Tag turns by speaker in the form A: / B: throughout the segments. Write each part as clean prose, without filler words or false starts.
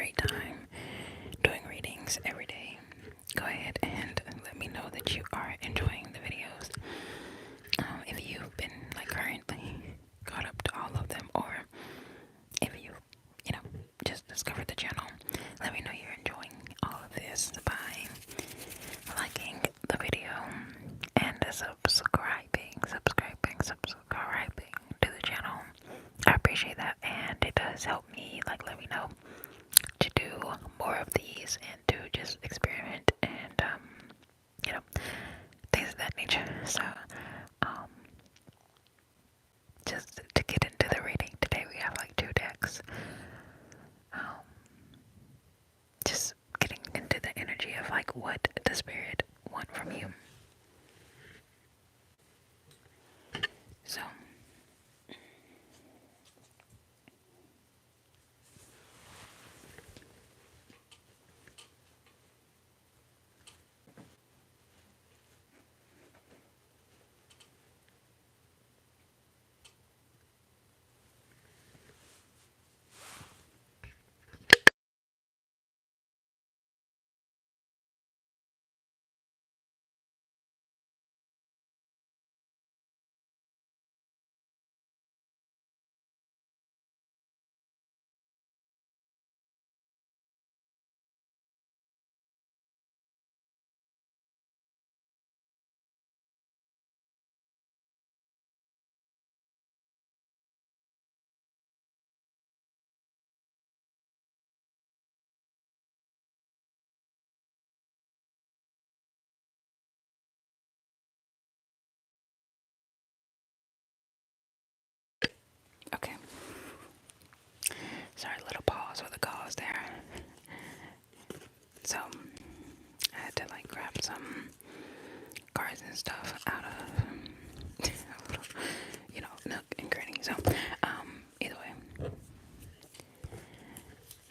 A: great time doing readings every day, go ahead and let me know that you are enjoying the videos. If you've been like currently caught up to all of them, or if you know, just discovered the channel, let me know you're enjoying all of this by liking the video and subscribing to the channel. I appreciate that, and it does help me, like, let me know to do more of these and to just experiment and you know, things of that nature. So um just to get into the reading today, we have like 2 decks. um just getting into the energy of like what the spirit want from you. So okay, sorry, a little pause for the cause there. So I had to like grab some cards and stuff out of a little, nook and cranny. So either way,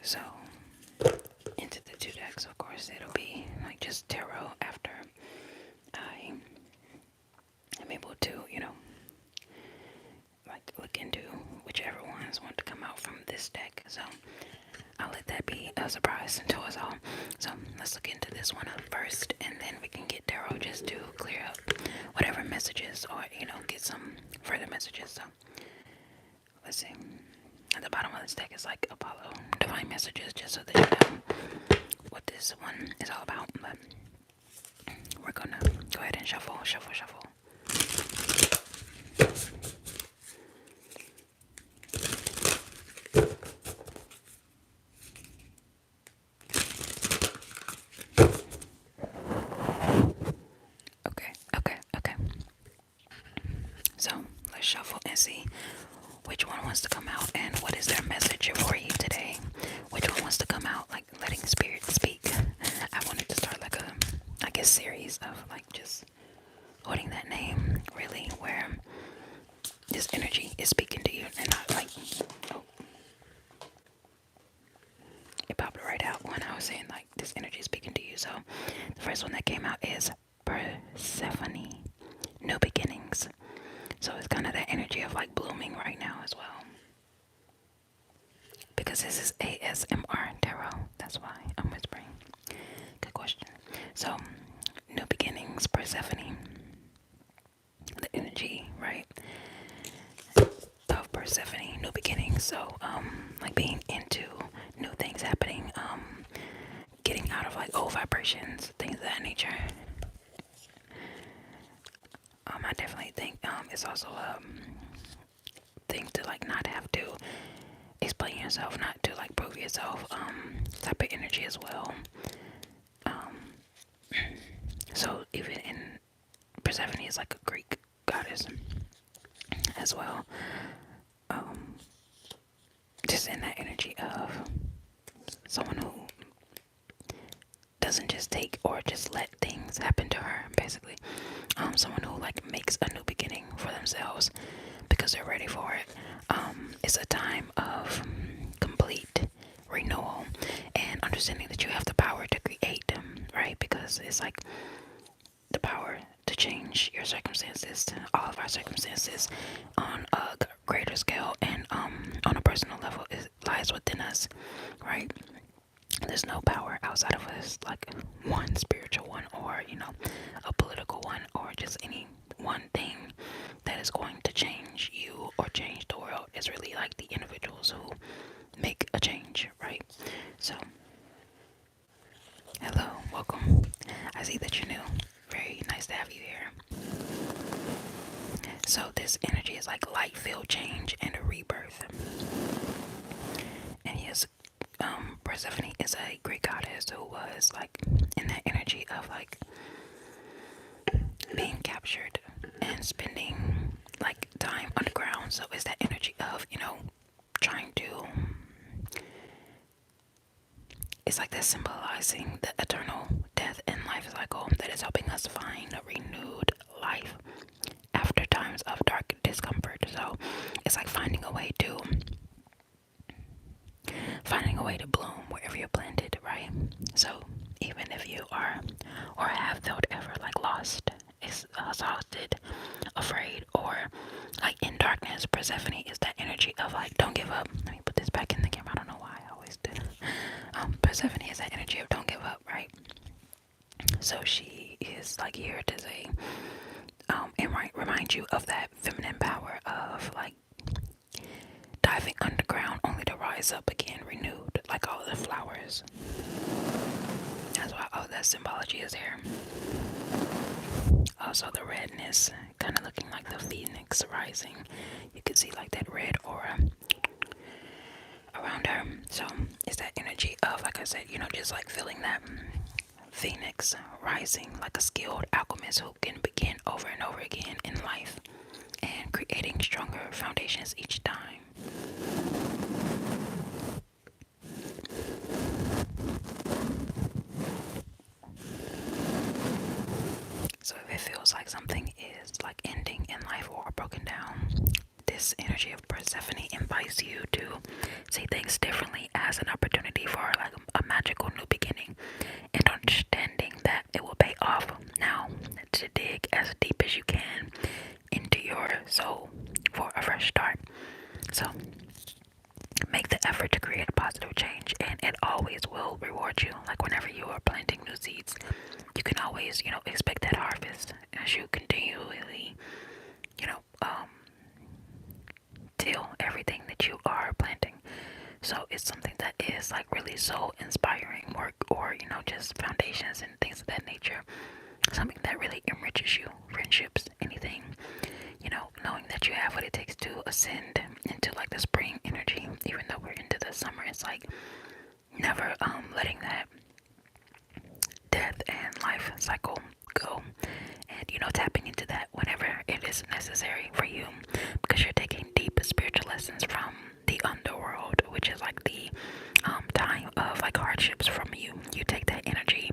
A: so into the 2 decks, of course, it'll be like just tarot after I am able to, like look into whichever ones want to come out from this deck. So I'll let that be a surprise to us all. So let's look into this one up first, and then we can get tarot just to clear up whatever messages, or get some further messages. So let's see. At the bottom of this deck is like Apollo divine messages, just so that you know what this one is all about. But we're gonna go ahead and shuffle. Okay. So let's shuffle and see which one wants to come out and what is their message for you today. Which one wants to come out, like letting spirit speak. I wanted to start like a series of like just holding that name, really, where this energy is speaking to you and not like, oh, it popped right out when I was saying like this energy is speaking to you. So the first one that came out is Persephone, new beginnings. So it's kind of that energy of like blooming right now as well, because this is ASMR tarot. That's why I'm whispering. Good question. So new beginnings, Persephone, the energy, right, of Persephone, new beginnings. So like being into new things happening, getting out of like old vibrations, things of that nature. I definitely think it's also a thing to like not have to explain yourself, not to like prove yourself, type of energy as well. So even in Persephone is like a Greek goddess as well. Just in that energy of someone who doesn't just take or just let things happen to her, basically. Someone who like makes a new beginning for themselves because they're ready for it. It's a time of complete renewal and understanding that you have the power to create, right? Because it's like the power to change your circumstances, all of our circumstances, on a greater scale and on a personal level, it lies within us, right? There's no power outside of us, like one spiritual one, or a political one, or just any one thing that is going to change you or change the world. It's really like the individuals who make a change, right? So, hello, welcome. I see that you're new. Very nice to have you here. So, this energy is like light filled change and a rebirth. And yes, Persephone is a Greek goddess who was like in that energy of like being captured and spending like time underground. So it's that energy of, trying to, it's like that symbolizing the eternal death and life cycle that is helping us find a renewed life after times of dark discomfort. So it's like finding a way to bloom wherever you're planted, right? So even if you are or have felt ever like lost, exhausted, afraid, or like in darkness, Persephone is that energy of like don't give up. Let me put this back in the camera. I don't know why I always do. Persephone is that energy of don't give up, right? So she is like here to say, and remind you of that feminine power of like diving underground only to rise up again renewed, like all of the flowers. That's why all that symbology is here. Also, the redness, kind of looking like the phoenix rising. You can see like that red aura around her. So it's that energy of, like I said, just like feeling that phoenix rising, like a skilled alchemist who can begin over and over again in life and creating stronger foundations each time. So if it feels like something is like ending in life or broken down, this energy of Persephone invites you to see things differently as an opportunity for like a magical new beginning, and understanding that it will pay off now to dig as deep as you can into your soul for a fresh start. So make the effort to create a positive change, and it always will reward you. Like whenever you are planting new seeds, you can always, expect that harvest as you continually, you know, um, till everything that you are planting. So it's something that is like really so inspiring work, or just foundations and things of that nature. Something that really enriches you, friendships, anything. Knowing that you have what it takes to ascend into like the spring energy, even though we're into the summer, it's like never letting that death and life cycle go, and tapping into that whenever it is necessary for you, because you're taking deep spiritual lessons from the underworld, which is like the time of like hardships from you take that energy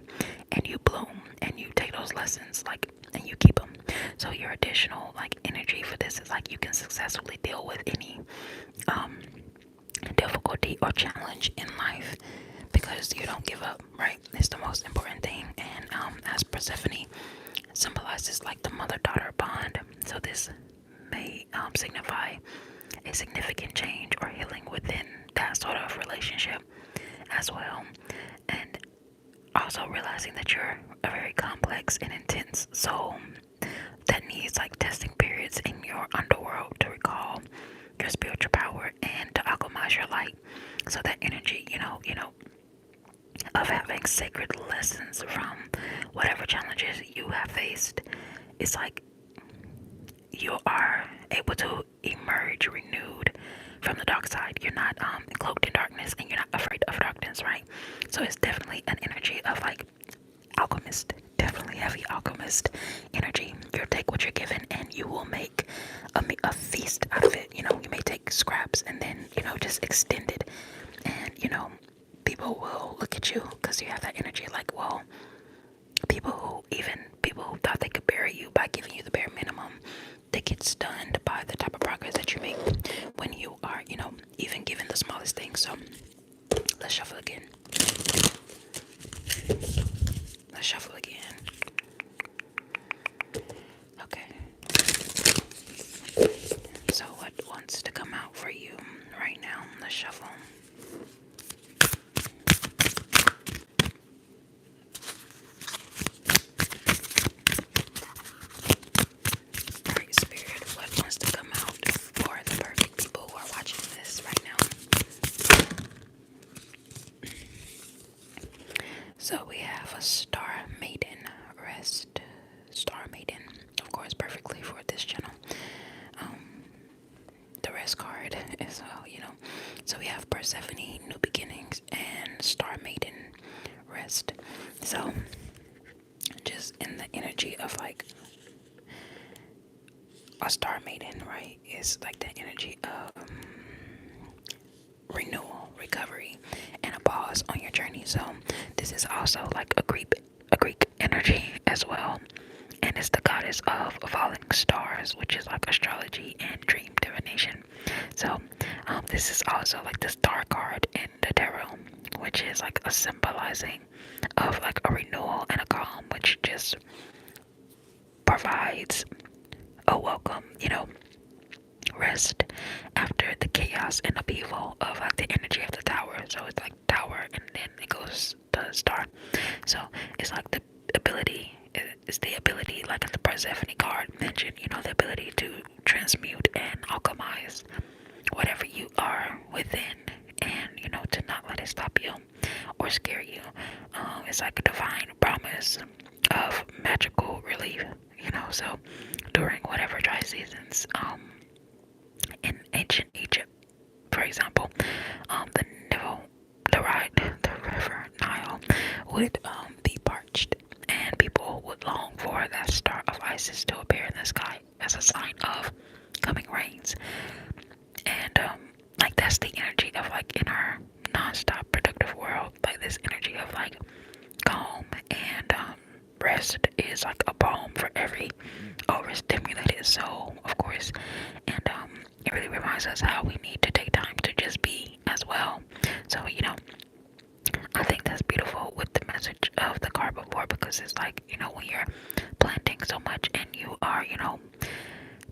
A: and you bloom, and you take those lessons like and you keep them. So your additional like energy for this is like you can successfully deal with any difficulty or challenge in life because you don't give up, right? It's the most important thing. And as Persephone symbolizes like the mother-daughter bond, so this may signify a significant change or healing within that sort of relationship as well. And also realizing that you're a very complex and intense soul that needs like testing periods in your underworld to recall your spiritual power and to alchemize your light. So that energy, of having sacred lessons from whatever challenges you have faced, it's like you are able to emerge renewed from the dark side. You're not cloaked in darkness, and you're not afraid of darkness, right? So it's definitely an energy of like alchemist, definitely heavy alchemist energy. You'll take what you're given and you will make a feast out of it. You may take scraps and then just extend it, and people will look at you because you have that energy like, well, people who thought they could bury you by giving you the bare minimum, they get stunned by the type of progress that you make when you are even given the smallest thing. So let's shuffle again. Let's shuffle again. Okay. So what wants to come out for you right now? Let's shuffle. So we have a Star Maiden rest. Star Maiden, of course, perfectly for this channel. Um, the rest card is, so we have Persephone, New Beginnings, and Star Maiden rest. So just in the energy of like a Star Maiden, right? Is like the energy of renewal, recovery, and a pause on your journey. So this is also like a Greek energy as well. And it's the goddess of falling stars, which is like astrology and dream divination. So this is also like the star card in the tarot, which is like a symbolizing of like a renewal and a calm, which just provides a welcome, rest after the chaos and upheaval of like the energy of the tower. So it's like tower and then it goes to star. So it's like the ability, it's the ability, like in the Persephone card mentioned, the ability to transmute and alchemize whatever you are within, and to not let it stop you or scare you. It's like a divine promise of magical relief, so during whatever dry seasons, in ancient Egypt, for example, the Nile, the river Nile would be parched, and people would long for that star of Isis to appear in the sky as a sign of coming rains. And like that's the energy of like in our non-stop productive world, like this energy of like calm and rest is like a balm for every overstimulated soul, of course. And it really reminds us how we need to take time to just be as well. So, I think that's beautiful with the message of the card before, because it's like, when you're planting so much and you are,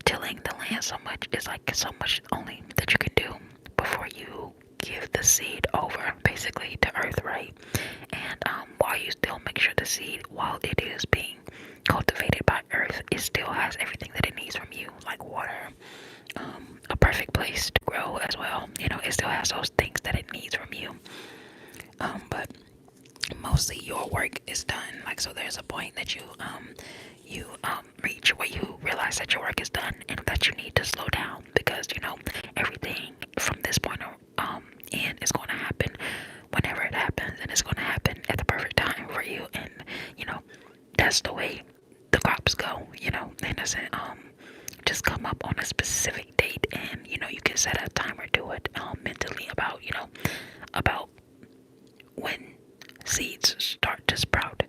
A: tilling the land so much, it's like so much only that you can do before you give the seed over basically to earth, right? And while you still make sure the seed, while it is being cultivated by earth, it still has everything that it needs from you, like water, a perfect place to grow as well. It still has those things that it needs from you. But mostly your work is done. Like, so there's a point that you reach where you realize that your work is done and that you need to slow down, because everything from this point in is going to happen whenever it happens, and it's going to happen at the perfect time for you. And that's the way the crops go. It doesn't just come up on a specific date, and you can set a timer to it mentally about when seeds start to sprout.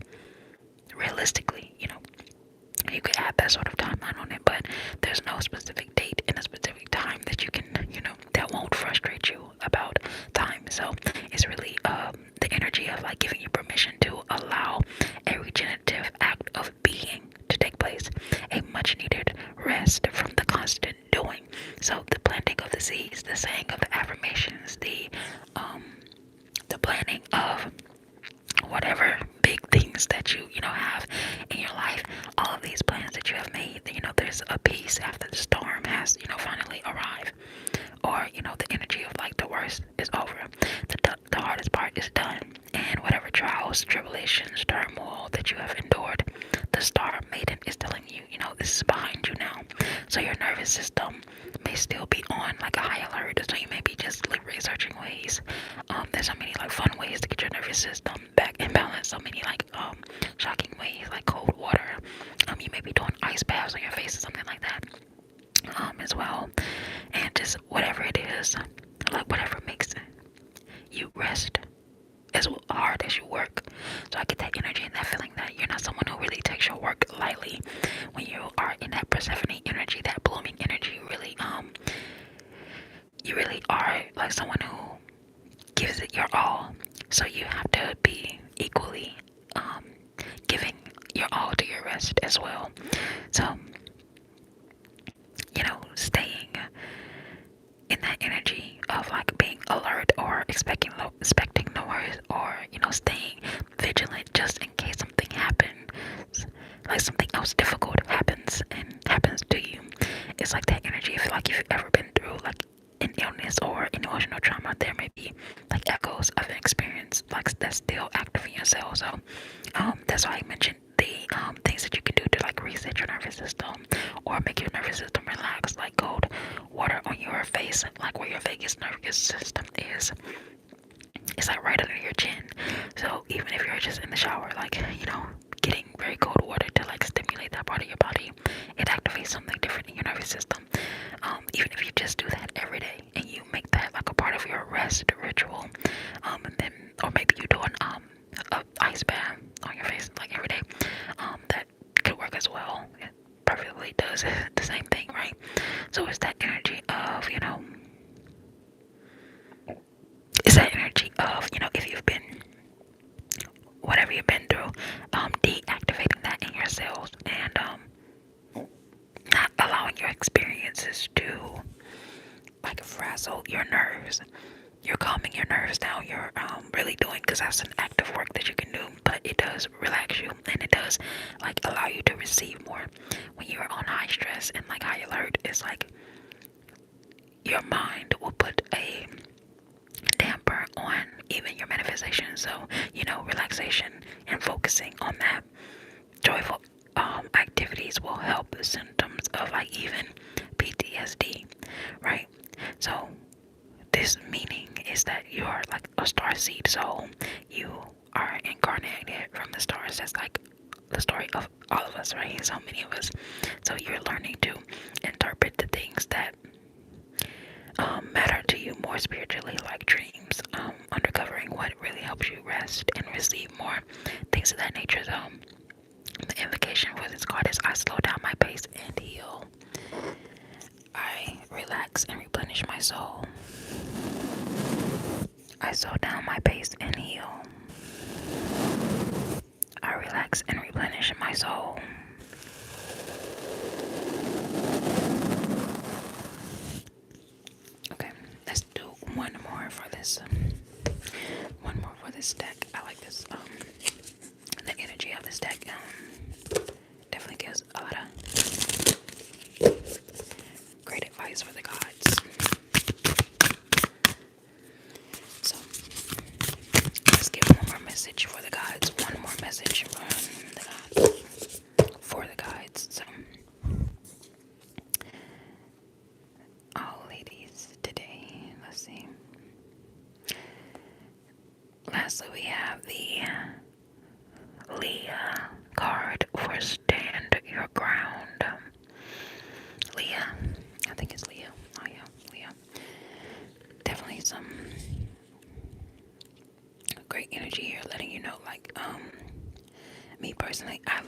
A: Realistically, you could add that sort of timeline on it, but there's no specific date and a specific time that you can, that won't frustrate you about time. So it's really the energy of like giving you permission to allow a regenerative act of being to take place, a much needed rest from the constant doing. So the planting of the seeds, the saying of the affirmations, the planning of whatever big things that you have in your life, all of these plans that you have made, there's a peace after the storm has finally arrived, or the energy of like the worst is over, the hardest part is done, and whatever trials, tribulations, turmoil that you have endured, the Star Maiden is telling you, this is behind you now. So your nervous system may still be on like a high alert, so you may be just like researching ways. There's so many like fun ways to get your nervous system back in balance. So many like shocking ways, like cold water. You may be doing ice baths on your face or something like that. As well, and just whatever it is, like whatever makes you rest as hard as you work. So I get that energy and that feeling that you're not someone who really takes your work lightly. When you are in that Persephone energy, that blooming energy, you really are like someone who gives it your all. So you have to be equally giving your all to your rest as well. So staying in that energy of like being alert or expecting the worst, or staying vigilant just in case something happens, like something else difficult happens to you. It's like that energy. If like you've ever been through like an illness or an emotional trauma, there may be like echoes levels of experience like that's still active in your cells. So that's why I mentioned the things that you can do to like reset your nervous system or make your nervous system relax, like cold water on your face, like where your vagus nervous system is. It's like right under your chin. So even if you're just in the shower, like, getting very cold water to like stimulate that part of your body, it activates something different in your nervous system. Even if you just do that every day and you make that like a part of your rest ritual, and then, or maybe you do a ice bath on your face like every day, that could work as well. It perfectly does the same thing, right? So it's that energy of, if you've been, whatever you've been through, deactivating that in your cells and not allowing your experiences to like frazzle your nerves. You're calming your nerves down. You're really doing, because that's an active work that you can do, but it does relax you and it does like allow you to receive more. When you're on high stress and like high alert, it's like your mind will put a damper on even your manifestation. So, relaxation and focusing on that joyful activities will help the symptoms of like even PTSD, right? So this meaning is that you are like a star seed soul. You are incarnated from the stars. That's like the story of all of us, right? So many of us. So you're learning to interpret the things that matter to you more spiritually, like dreams, uncovering what really helps you rest and receive more, things of that nature. So the invocation for this card is: I slow down my pace and heal. I relax and replenish my soul. I slow down my pace and heal. I relax and replenish my soul. Okay, let's do one more for this. One more for this deck. I like this. The energy of this deck definitely gives a lot of great advice for the gods. So let's give one more message for the gods. One more message from the gods. For the gods. So, ladies, today, let's see. Lastly, we have the Leah card for Stand Your Ground. Leah, I think it's Leah. Oh yeah, Leah. Definitely some great energy here, letting you know, like, me personally, I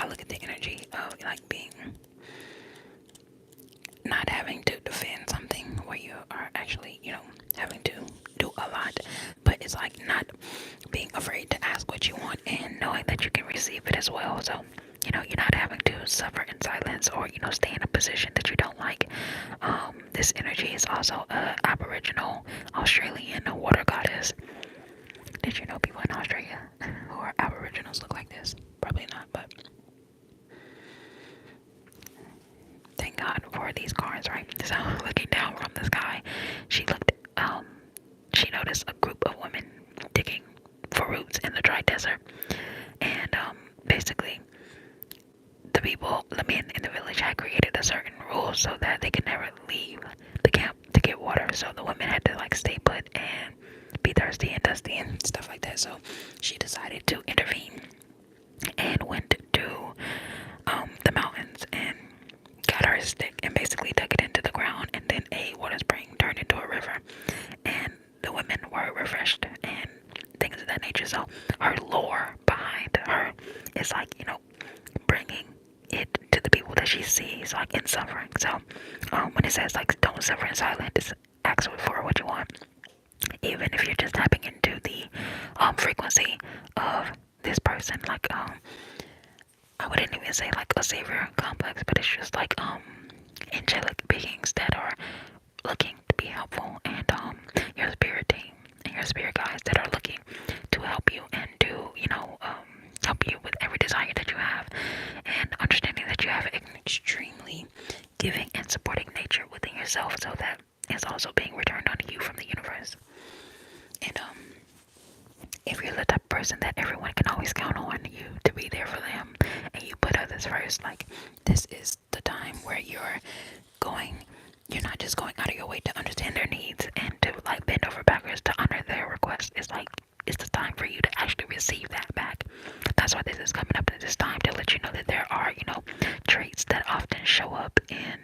A: look at the energy of like being, not having to defend something where you are actually, having to do a lot, but it's like not being afraid to ask what you want and knowing that you can receive it as well. So, you're not having to suffer in silence or, stay in a position that you don't like. This energy is also a Aboriginal Australian water goddess. Did you know people in Australia who are Aboriginals look like this? Probably not, but thank God for these cards, right? So looking down from the sky, she noticed a group of women digging for roots in the dry desert. And basically the men in the village had created a certain rule so that they could never leave the camp to get water. So the women had to like stay put and be thirsty and dusty and stuff like that. So she decided to intervene and went to the mountains and got her stick and basically dug it into the ground, and then a water spring turned into a river, and the women were refreshed and things of that nature. So her lore behind her is like, bringing it to the people that she sees like in suffering. So when it says like don't suffer in silence, just ask for what you want, even if you're just tapping into the frequency of this person. Like I wouldn't even say like a savior complex, but it's just like angelic beings that are looking to be helpful, and your spirit team and your spirit guides that are looking to help you and to help you with every desire that you have, and understanding that you have an extremely giving and supporting nature within yourself, so that is also being returned onto you from the universe. And if you're the type of person that everyone can always count on you to be there for them and you put others first, like this is the time where going you're not just going out of your way to understand their needs and to like bend over backwards to honor their requests. It's like it's the time for you to actually receive that back. That's why this is coming up at this time to let you know that there are, traits that often show up in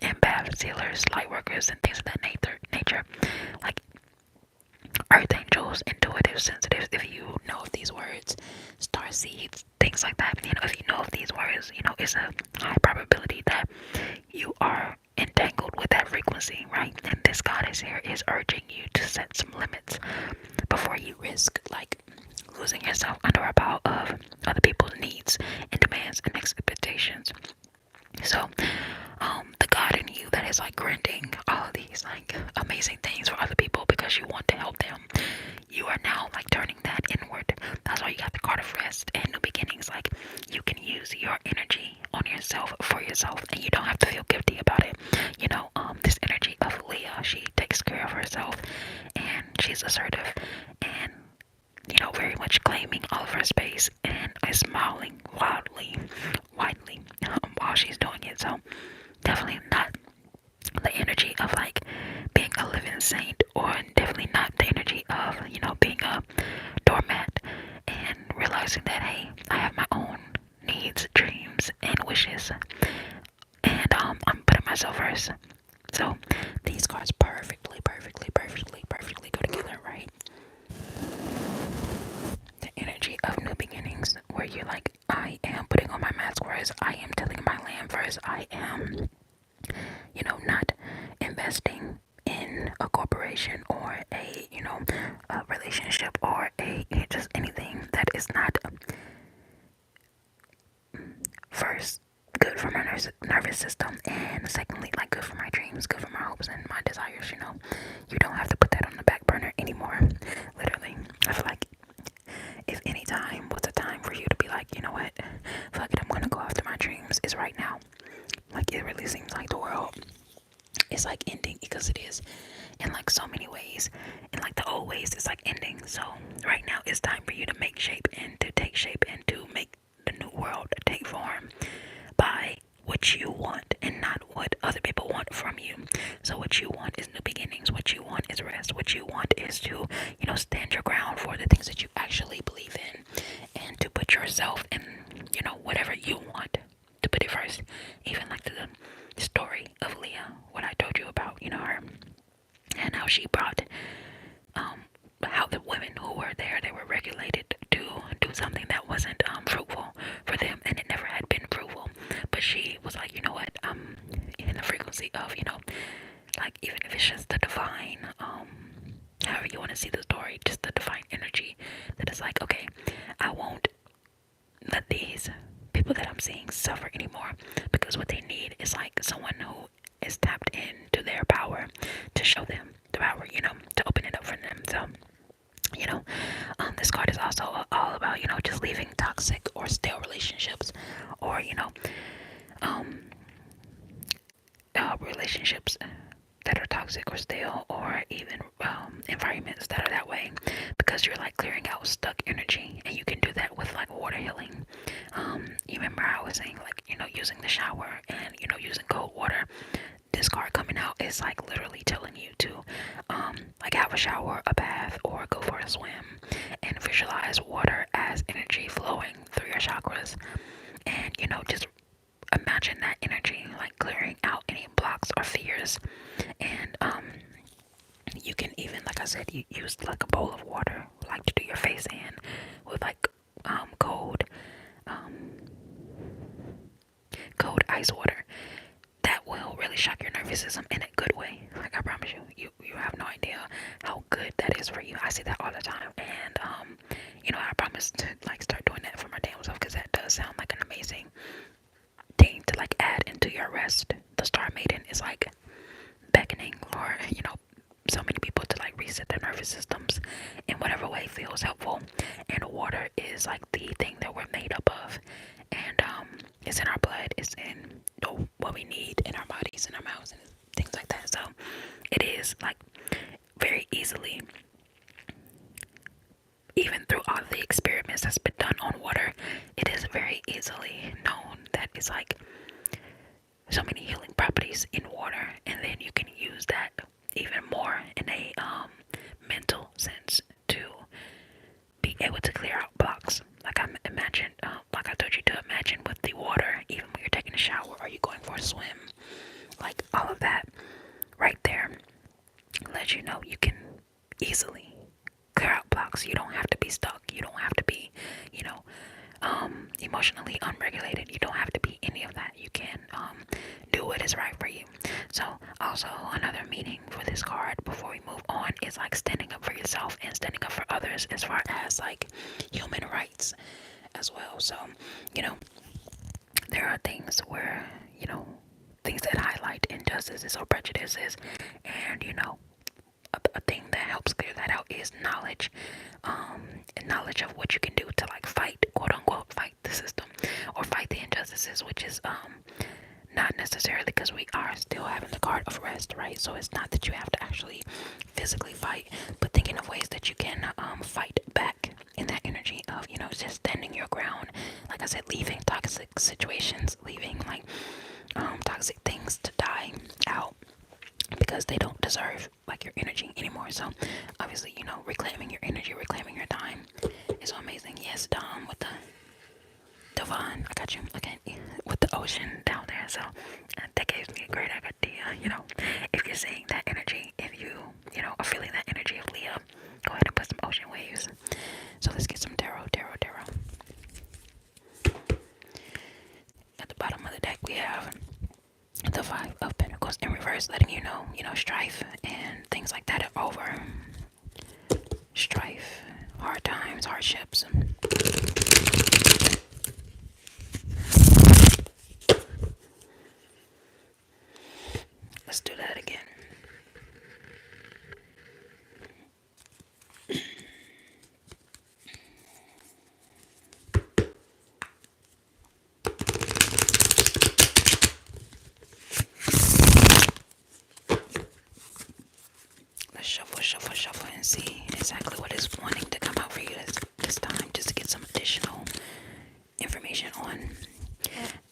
A: empaths, healers, light workers, and things of that nature. Like earth angels, intuitive, sensitive, if you know of these words, star seeds, things like that. If you know of these words, it's a high probability that you are entangled with that frequency, right? And this goddess here is urging you to set some limits before you risk like losing yourself under a pile of other people's needs and demands and expectations. So, the God in you that is like granting all of these like amazing things for other people because you want to help them, you are now like turning that inward. That's why you got the card of rest and new beginnings. Like you can use your energy on yourself for yourself, and you don't have to feel guilty about it. This energy of Leah, she takes care of herself, and she's assertive, and very much claiming all of her space and is smiling widely while she's doing it. So definitely not the energy of like being a living saint, or definitely not the energy of being a doormat and realizing that hey, I have my own needs, dreams, and wishes, and I'm putting myself first. So these cards perfectly go together, right? The energy of new beginnings, where you're like, I am putting on my mask first, I am tilling my land first, I am, not investing in a corporation or a relationship or just anything that is not first good for my nervous system, and secondly like good for my dreams, good for my hopes and my desires. You don't have to put that on the back burner anymore. Literally, I feel like if any time was a time for you to be like, you know what, fuck it, I'm gonna go after my dreams, is right now. Like it really seems like the world is like ending, because it is in like so many ways. In like the old ways, it's like ending. So right now it's time for you to make shape and to take shape and to make the new world take form by what you want and not what other people want from you. So what you want is new beginnings, what you want is rest, what you want is to, stand your ground for the things that you actually believe in, and to put yourself in, whatever you want, to put it first. Even like the story of Leah, what I told you about, her, and how she brought how the women who were there, they were regulated to do something that wasn't fruitful for them, and it never had been fruitful. But she was like, you know what, in the frequency of, like even if it's just the divine, however you want to see the story, just the divine energy that is like, okay, I won't let these people that I'm seeing suffer anymore, because what they need is like someone who is tapped into their power to show them the power, to open it up for them. So this card is also all about, just leaving toxic or stale relationships, or, um, relationships that are toxic or stale, or even environments that are that way, because you're like clearing out stuck energy, and you can do that with like water healing. You remember I was saying like, using the shower and, using cold water. This card coming out is like literally telling you to like have a shower, a bath, or go for a swim, and visualize water as energy flowing through your chakras, and just imagine that energy like clearing out any blocks or fears. And you can even, like I said, you use like a bowl of water like to do your face in, with like cold cold ice water. That will really shock your nervous system in a good way. Like I promise you have no idea how good that is for you. I see that all the time, and I promise to like start doing that for my damn self, because that does sound like an amazing thing to like add into your rest. The Star Maiden is like beckoning for so many people to like reset their nervous systems in whatever way feels helpful, and water is like the thing that we're made up of, and it's in our blood, it's in what we need in our bodies, in our mouths, and things like that. So it is like very easily has been done on water, it is very easily known that it's like so many healing properties in water, and then you can use that even more in a mental sense to be able to clear out blocks. Like I imagined, like I told you to imagine with the water, even when you're taking a shower or you're going for a swim, like all of that right there lets you know you can easily clear out blocks. You don't have to be stuck. You don't have to be, you know, emotionally unregulated. You don't have to be any of that. You can do what is right for you. So also another meaning for this card before we move on is like standing up for yourself and standing up for others as far as like human rights as well. So, you know, there are things where, you know, things that highlight injustices or prejudices, and you know, a thing that helps clear that out is knowledge, and knowledge of what you can do to like fight, quote unquote, fight the system or fight the injustices, which is not necessarily, because we are still having the card of rest, right? So it's not that you have to actually physically fight, but thinking of ways that you can fight back in that energy of, you know, just standing your ground. Like I said, leaving toxic situations, leaving like toxic things to die out because they don't deserve like your energy anymore. So obviously, you know, reclaiming your energy, reclaiming your time is so amazing. Yes, Dom with the Devon, I got you. Okay, with the ocean down there. So that gives me a great idea. You know, if you're seeing that energy, if you know, are feeling that energy of Leo, go ahead and put some ocean waves. So let's get some tarot. At the bottom of the deck, we have the Five of Pentacles in reverse, letting you know, strife and things like that are over. Strife, hard times, hardships. Let's do that again. Let's shuffle, and see exactly what is wanting to come out for you this time, just to get some additional information on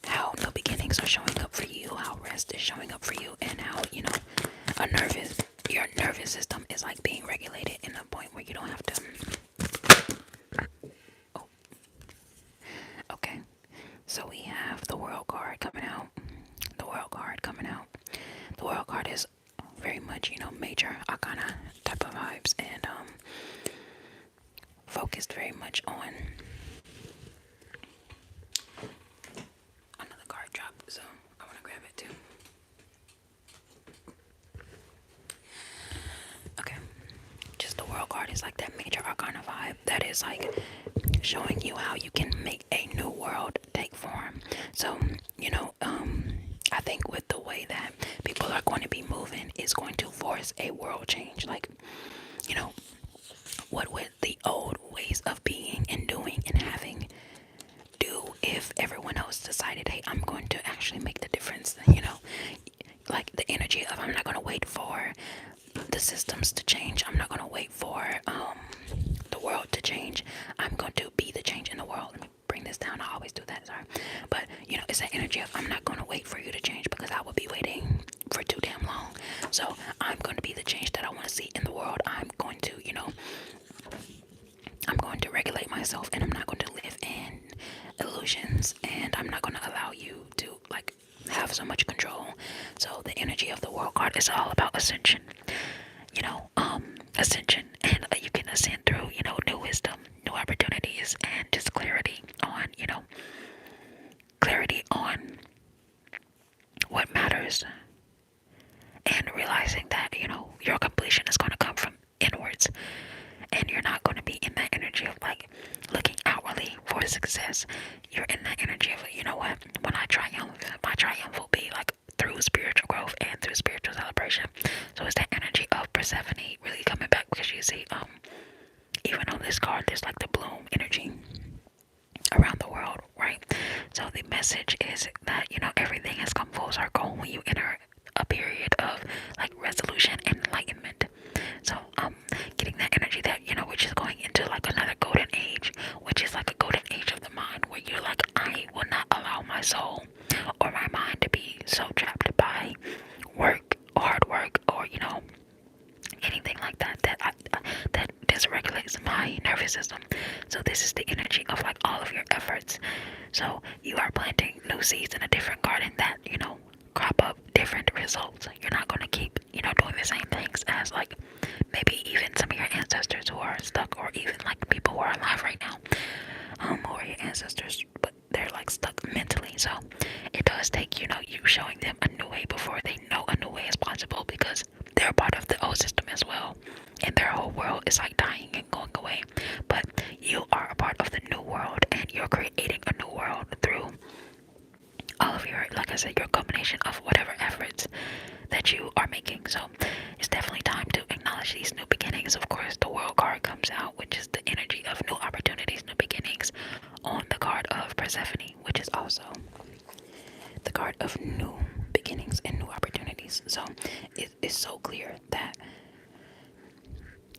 A: how the beginnings are showing up for you, how rest is showing up for you, and how, you know, your nervous system is like being regulated in a point where you don't have to. Oh, okay. So we have the World card coming out. The World card coming out. The World card is very much, you know, major arcana type of vibes, and focused very much on another card drop, so I want to grab it too. Okay, just the World card is like that major arcana vibe that is like showing you how you can make a new world take form. So, you know, I think with the way that people are going to be moving is going to force a world change. Like, you know, what would the old ways of being and doing and having do if everyone else decided, hey, I'm going to actually make the difference? You know, like the energy of, I'm not going to wait for the systems to change. I'm not going to wait for the world to change. I'm going to be the change in the world. Let me bring this down. I always do that, sorry. But, you know, it's that energy of, I'm not going to wait for you to change because I will be waiting for too damn long. So I'm going to be the change that I want to see in the world. I'm going to, you know, I'm going to regulate myself, and I'm not going to live in illusions, and I'm not going to allow you to like have so much control. So the energy of the World card is all about ascension. You know, ascension, and you can ascend through, you know, new wisdom, new opportunities, and just clarity on, you know, clarity on what matters, and realizing that, you know, your completion is going to come from inwards, and you're not going to be in that energy of like looking outwardly for success. You're in that energy of, you know what, when I triumph, my triumph will be like through spiritual growth and through spiritual celebration. So it's that energy of Persephone really coming back, because you see, even on this card, there's like the bloom energy around the world, right? So the message is that, you know, everything has come full circle when you enter a period of like resolution and enlightenment. So getting that energy that, you know, we're just going into like another golden age, which is like a stimulates my nervous system. So this is the energy of like all of your efforts. So you are planting new seeds in a different garden that, crop up different results. You're not going to keep, doing the same things as like maybe even some of your ancestors who are stuck, or even like people who are alive right now, who are your ancestors, but they're like stuck mentally. So it does take, you showing them a new way before they know a new way is possible, because they're part of the old system as well, and their whole world is like dying and going away. But you are a part of the new world, and you're creating a new world through all of your, like I said, your combination of whatever efforts that you are making. So it's definitely time to acknowledge these new beginnings. Of course, the world card comes out, which is the energy of new opportunities, new beginnings, on the card of Persephone, which is also the card of new beginnings and new opportunities. So it is so clear that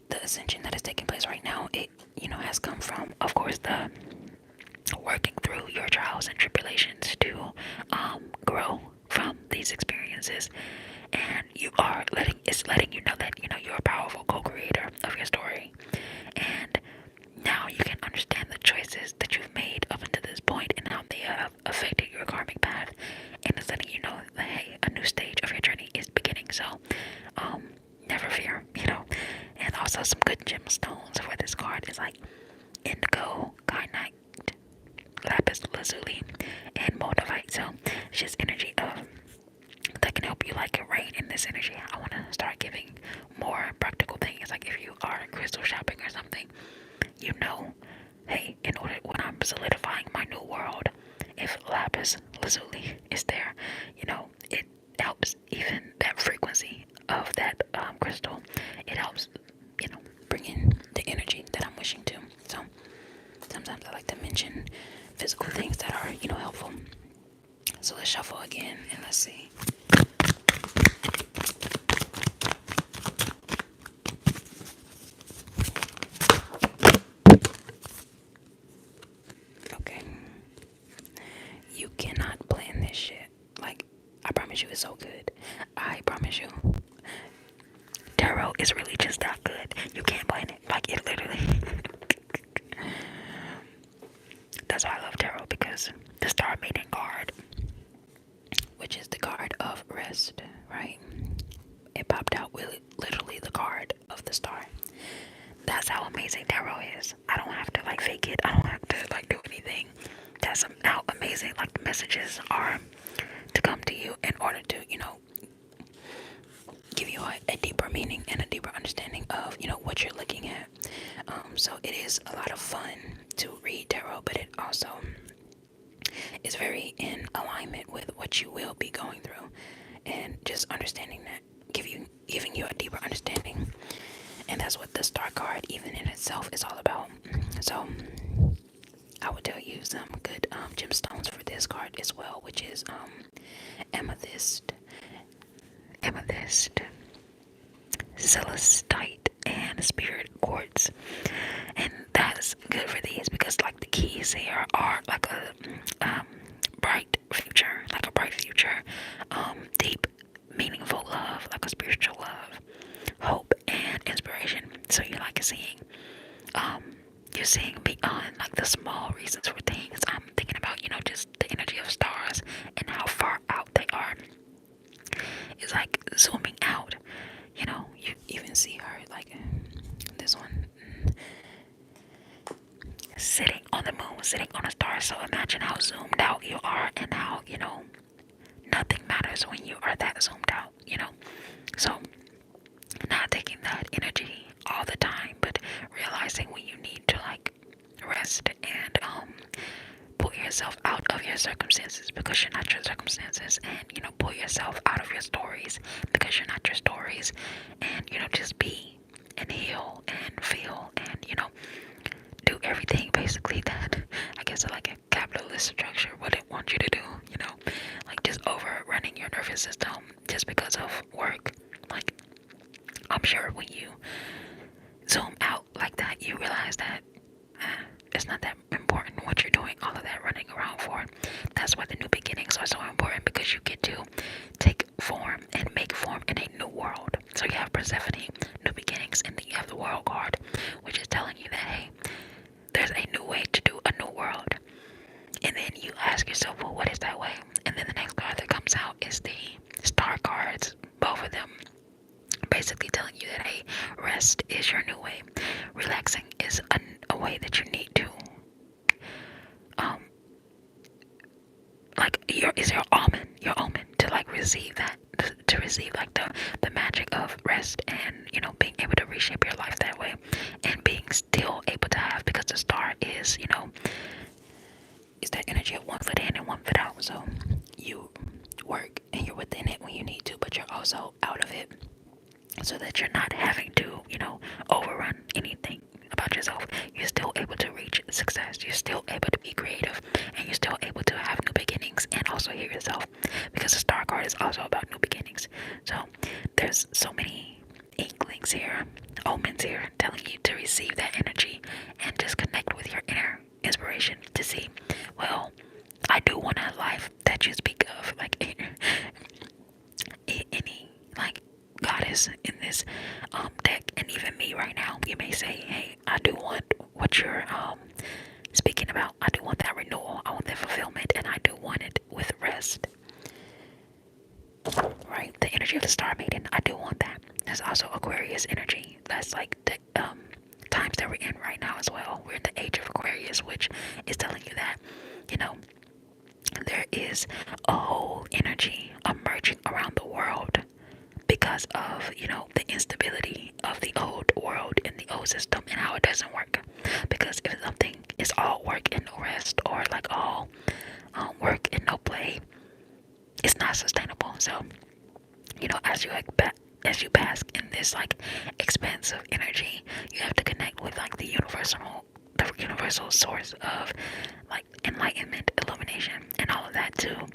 A: the ascension that is taking place right now, it has come from, of course, the working through your trials and tribulations to grow from these experiences. And it's letting you know that you're a powerful co-creator of your story, and now you can understand the choices that you've made up until this point and how they have affected your karmic path. And it's letting you know that, hey, a new stage of your journey is beginning. So never fear. And also some good gemstones for this card is like indigo, kyanite, lapis lazuli, and moldavite. So it's just energy of that can help you like rain in this energy. I want to start giving more practical things, like if you are crystal shopping or something, hey, in order, when I'm solidifying my new world, if lapis lazuli is there, it helps. Even that frequency of that crystal, it helps bring in the energy that I'm wishing to. So sometimes I like to mention physical things that are helpful. So let's shuffle again and let's see. Okay. You cannot plan this shit. Like, I promise you, it's so good. I promise you. Tarot is really just that good. You can't plan it. Like, it literally. That's why I love tarot, because the Star Maiden card, which is the card of rest, right? It popped out with literally the card of the star. That's how amazing tarot is. I don't have to like fake it. I don't have to like do anything. That's how amazing like the messages are to come to you in order to, give you a deeper meaning and a deeper understanding of, what you're looking at. So it is a lot of fun to read tarot, but it also is very in alignment with what you will be going through, and just understanding that, giving you a deeper understanding. And that's what the star card even in itself is all about. So I would tell you some good gemstones for this card as well, which is amethyst, celestite, and spirit quartz. And that's good for these because like the keys here are like a bright future, deep, meaningful love, like a spiritual love, hope, and inspiration. So you're seeing beyond like the small reasons for things. I'm thinking about, just the energy of stars and how far out they are. It's like zooming out. You even see her like this one sitting on the moon, sitting on a star. So imagine how zoomed out you are, and how, nothing matters when you are that zoomed out, So not taking that energy all the time, but realizing when you need to like rest and pull yourself out of your circumstances because you're not your circumstances, and pull yourself out of your stories because you're not your stories, and just be and heal and feel and do everything basically that I guess like a capitalist structure wouldn't want you to do, like just overrunning your nervous system just because of work. Like, I'm sure when you zoom out like that, you realize that it's not that important what you're doing all of that running around for. That's why the new beginnings are so important, because you get to take form and make form in a new world. So you have Persephone, new beginnings, and then you have the world card, which is telling healing is a way that you need to um like your omen to like receive that, to receive like the magic of rest, and being able to reshape your life that way, and being still able to have, because the star is is that energy of one foot in and one foot out. So you work and you're within it when you need to, but you're also out of it, so that you're not having to, overrun anything about yourself. You're still able to reach success. You're still able to be creative, and you're still able to have new beginnings and also hear yourself, because the star card is also about new beginnings. So there's so many inklings here, omens here, telling you to receive that energy and just connect with your inner inspiration to see, well, I do want a life that you speak of, like any like goddess in this deck, and even me right now. You may say, hey, I do want what you're speaking about. I do want that renewal. I want that fulfillment, and I do want it with rest. Right? The energy of the Star Maiden. I do want that. There's also Aquarius energy. That's like the times that we're in right now as well. We're in the age of Aquarius, which is telling you that, there is a whole energy emerging around the world because of, the instability of the old world and the old system and how it doesn't work. Because if something is all work and no rest, or like all work and no play, it's not sustainable. So, as you bask in this like expansive energy, you have to connect with like the universal source of like enlightenment, illumination, and all of that to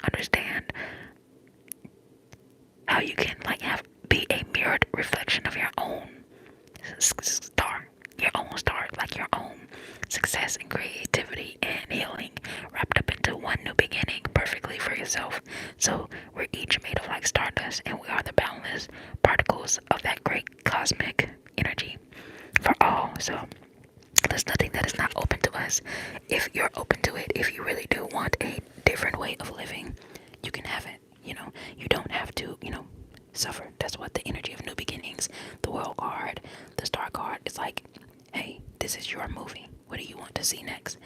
A: understand how you can like be a mirrored reflection of your own star, like your own success and creativity and healing, wrapped up into one new beginning perfectly for yourself. So we're each made of like stardust, and we are the boundless particles of that great cosmic energy for all. So there's nothing that is not open to us. If you're open to it, if you really do want a different way of living, you can have it. You don't have to, suffer. That's what the energy of new beginnings, the world card, the star card is like, hey, this is your movie. What do you want to see next?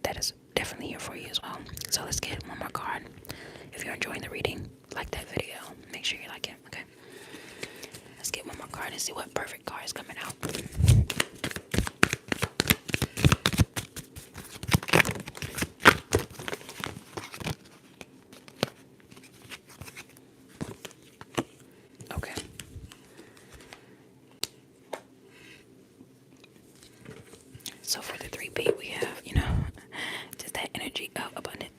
A: That is definitely here for you as well. So let's get one more card. If you're enjoying the reading, like that video. Make sure you like it, okay? Let's get one more card and see what perfect card is coming out. Okay. So for the 3P, we have, just that energy of abundance.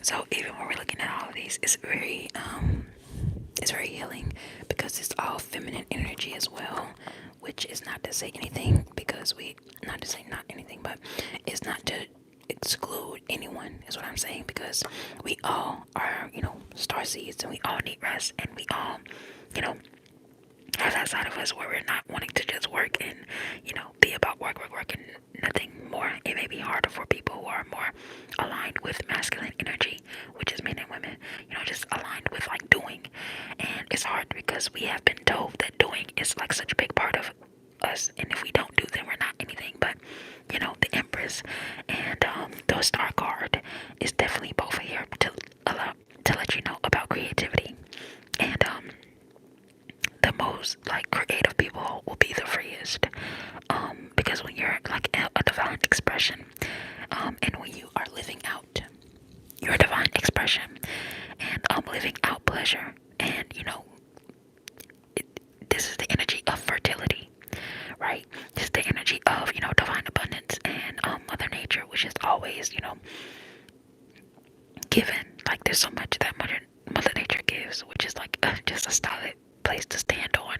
A: So even when we're looking at all of these, it's very healing, because it's all feminine energy as well, which is not to say anything, because not anything, but it's not to exclude anyone, is what I'm saying, because we all are, star seeds, and we all need rest, and we all, have that side of us where we're not wanting to just work and, be about work, and nothing more. It may be harder for people who are more aligned with masculine energy, which is men and women, just aligned with like doing. And it's hard because we have been told that doing is like such a big part of us, and if we don't do, then we're not anything. But the Empress and the Star card is definitely both here to let you know about creativity, and the most like creative people will be the freest, because when you're like a divine expression, and when you are living out your divine expression, and living out pleasure, and this is the energy of fertility, right? Just the energy of divine abundance, and Mother Nature, which is always given. Like there's so much that Mother Nature gives, which is like just a solid place to stand on.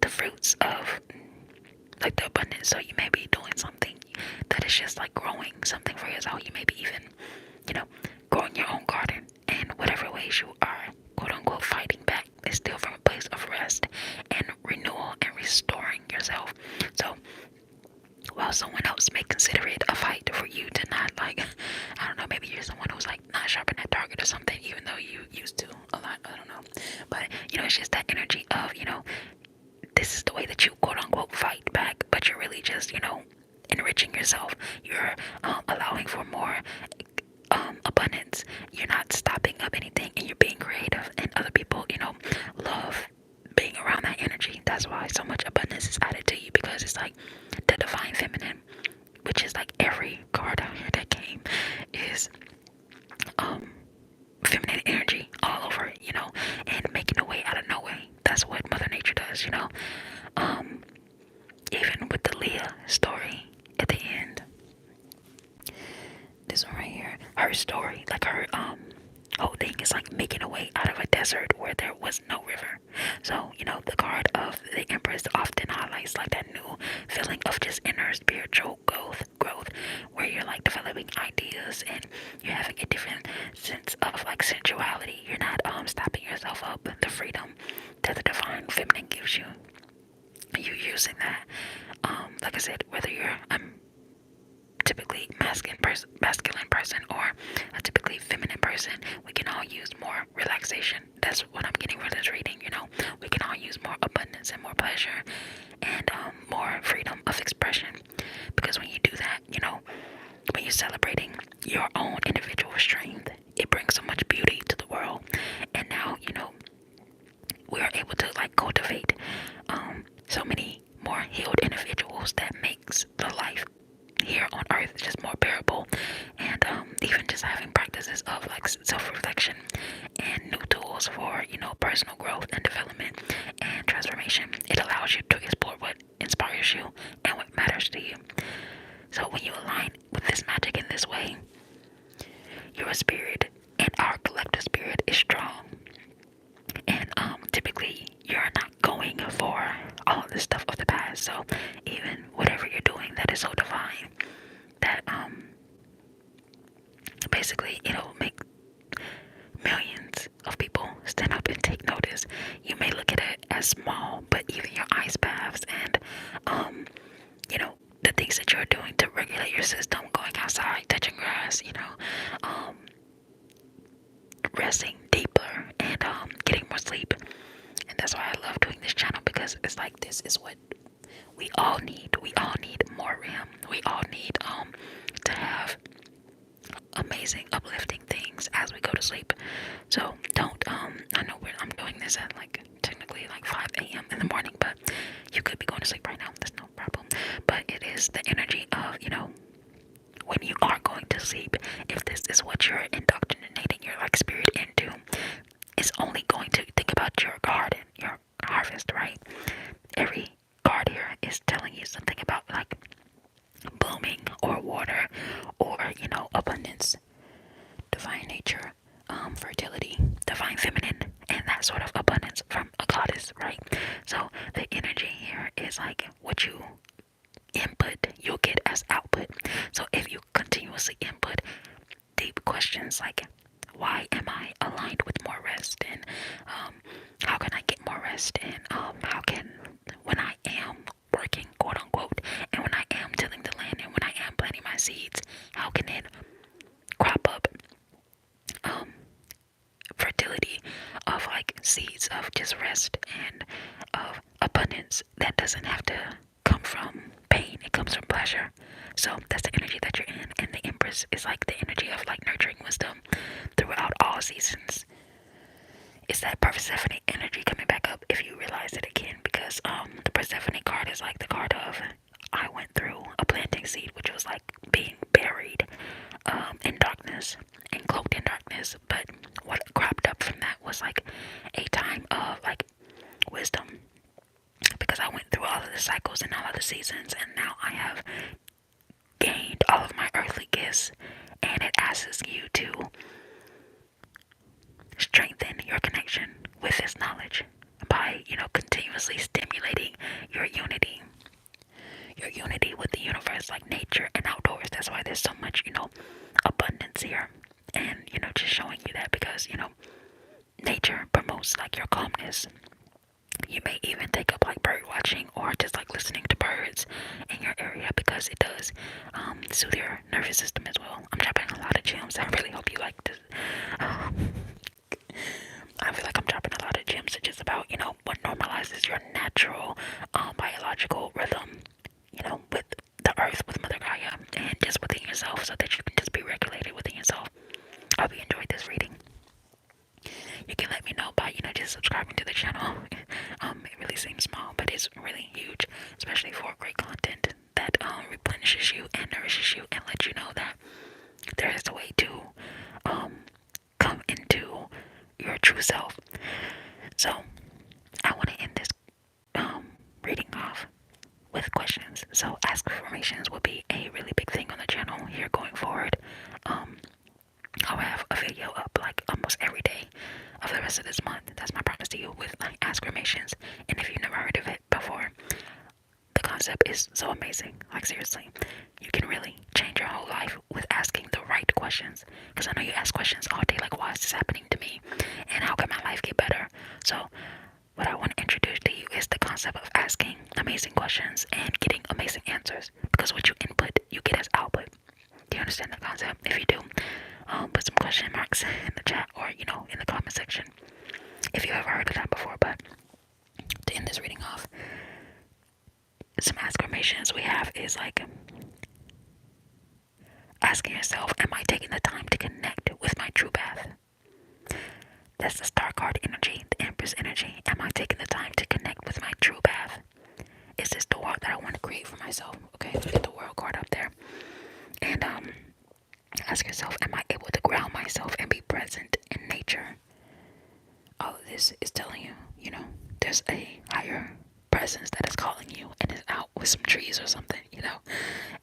A: The fruits of like the abundance. So you may be doing something that is just like growing something for yourself. You may be even growing your own garden, and whatever ways you are quote unquote fighting back is still from a place of rest and renewal and restoring yourself. So while someone else may consider it a fight for you to not maybe you're someone who's like not shopping at Target or something, even though you used to a lot, I don't know. it's just that energy of, this is the way that you quote unquote fight back, but you're really just, enriching yourself. You're allowing for more abundance. You're not stopping up anything, and you're being creative, and other people, love being around that energy. That's why so much abundance is added to you, because it's like the divine feminine, which is like every card out here that came is feminine energy all over it, and making a way out of no way. That's what Mother Nature does, um even with the Leah story at the end, this one right here, her story, like her whole thing is like making a way out of a desert where there was no river. So, the card of the Empress often highlights like that new feeling of just inner spiritual growth, where you're like developing ideas and you're having a different sense of like sensuality. You're not stopping yourself up. The freedom that the divine feminine gives you, you using that. Like I said, whether you're typically masculine person or a typically feminine person, we can all use more relaxation. That's what I'm getting from this reading. We can all use more abundance and more pleasure and more freedom of expression, because when you do that, when you're celebrating your own individual strength, it brings so much beauty to the world. And now, we are able to like cultivate so many more healed individuals that makes the life here on earth just more bearable. And even just having practices of like self-reflection and new tools for personal growth and development and transformation, it allows you to explore what inspires you and what matters to you. So when you align with this magic in this way, your spirit and our collective spirit is strong. And typically you're not going for all of this stuff of the past. So even whatever you're doing that is so divine, that basically it'll make millions of people stand up and take notice. You may look at it as small, but even your ice baths and the things that you're doing to regulate your system, going outside, touching grass, resting deeper and getting more sleep. And that's why I love doing this channel, because it's like this is what we all need. We all need more REM. We all need to have amazing, uplifting things as we go to sleep. So don't I know I'm doing this at like technically like 5 a.m. in the morning, but you could be going to sleep right now. That's no problem. But it is the energy of when you are going to sleep. If this is what you're indoctrinating your like spirit into, it's only going to think about your garden, your harvest, right? Every card here is telling you something about like blooming or water or abundance, divine nature, fertility, divine feminine, and that sort of abundance from a goddess, right? So the energy here is like what you input, you'll get as output. So if you continuously input deep questions like, why am I aligned with more rest, and how can I get more rest, and how can, when I am working, quote unquote, and when I am tilling the land, and when I am planting my seeds, how can it crop up fertility of like seeds of just rest and of abundance that doesn't have to come from pain, it comes from pleasure. So that's the energy that you're in, and the Empress is like the energy of like nurturing wisdom throughout all seasons. It's that Persephone energy coming back up, if you realize it again, because the Persephone card is like the card of, I went through a planting seed, which was like being buried in darkness and cloaked in darkness. But what cropped up from that was like a time of like wisdom, because I went through all of the cycles and all of the seasons, and now I have gained all of my earthly gifts, and it asks you to strengthen your connection with this knowledge by continuously stimulating your unity with the universe, like nature and outdoors. That's why there's so much abundance here, and just showing you that, because nature promotes like your calmness. You may even take up like bird watching or just like listening to birds in your area, because it does soothe your nervous system as well. I'm dropping a lot of gems. I really hope you like this. I feel like I'm dropping a lot of gems today. just your natural biological rhythm, with the earth, with Mother Gaia, and just within yourself, so that you can just be regulated within yourself. I hope you enjoyed this reading. You can let me know by, just subscribing to the channel. It really seems small, but it's really huge, especially for great content that replenishes you and nourishes you and lets you know that there is a way to come into your true self. So I want to end this reading off with questions. So ask affirmations will be a really big thing on the channel here going forward. I'll have a video up like almost every day of the rest of this month. That's my promise to you with like affirmations. And if you've never heard of it before, the concept is so amazing. Like seriously, you can really change your whole life with asking the right questions. Because I know you ask questions all day like, why is this happening to me? And how can my life get better? So what I want to introduce to you is the concept of asking amazing questions and getting amazing answers. Because what you input, you get as output. Do you understand the concept? If you do, put some question marks in the chat or, in the comment section if you ever heard of that before. But to end this reading off, some affirmations we have is like asking yourself, am I taking the time to connect with my true path? That's the star card energy, the Empress energy. Am I taking the time to connect with my true path? Is this the world that I want to create for myself? Okay, let's get the world card up there. And ask yourself, am I able to ground myself and be present in nature? All of this is telling you, there's a higher presence that is calling you and is out with some trees or something,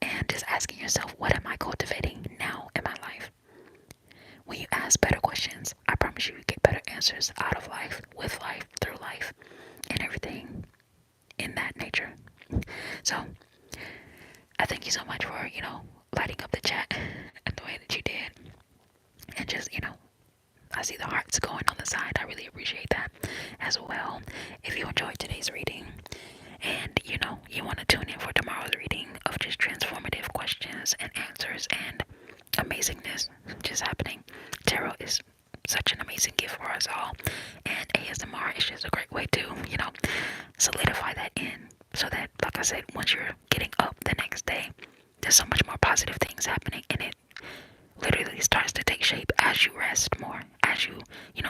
A: and just asking yourself, what am I cultivating now in my life? When you ask better questions, I promise you get better answers out of life, with life, through life, and everything in that nature. So I thank you so much for, lighting up the chat and the way that you did. And just, I see the hearts going on the side. I really appreciate that as well. If you enjoyed today's reading and, you want to tune in for tomorrow's reading of just transformative questions and answers and amazingness just happening. Tarot is such an amazing gift for us all. And ASMR is just a great way to, solidify that in. So that, like I said, once you're getting up the next day, there's so much more positive things happening, and it literally starts to take shape as you rest more, as you,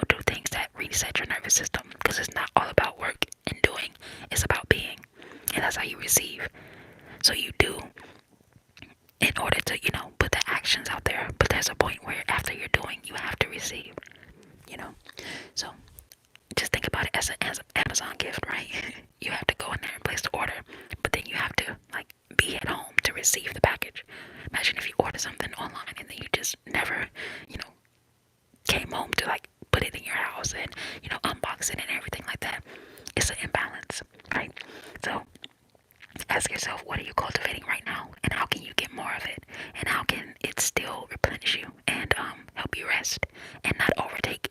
A: do things that reset your nervous system. Because it's not all about work and doing, it's about being. And that's how you receive. So you do in order to, put the actions out there. But there's a point where after you're doing, you have to receive, So just think about it as an Amazon gift, right? You have to go in there and place the order, but then you have to be at home to receive the package. Imagine if you order something online and then you just never, came home to put it in your house and unbox it and everything like that. It's an imbalance, right? So ask yourself, what are you cultivating right now, and how can you get more of it, and how can it still replenish you and help you rest and not overtake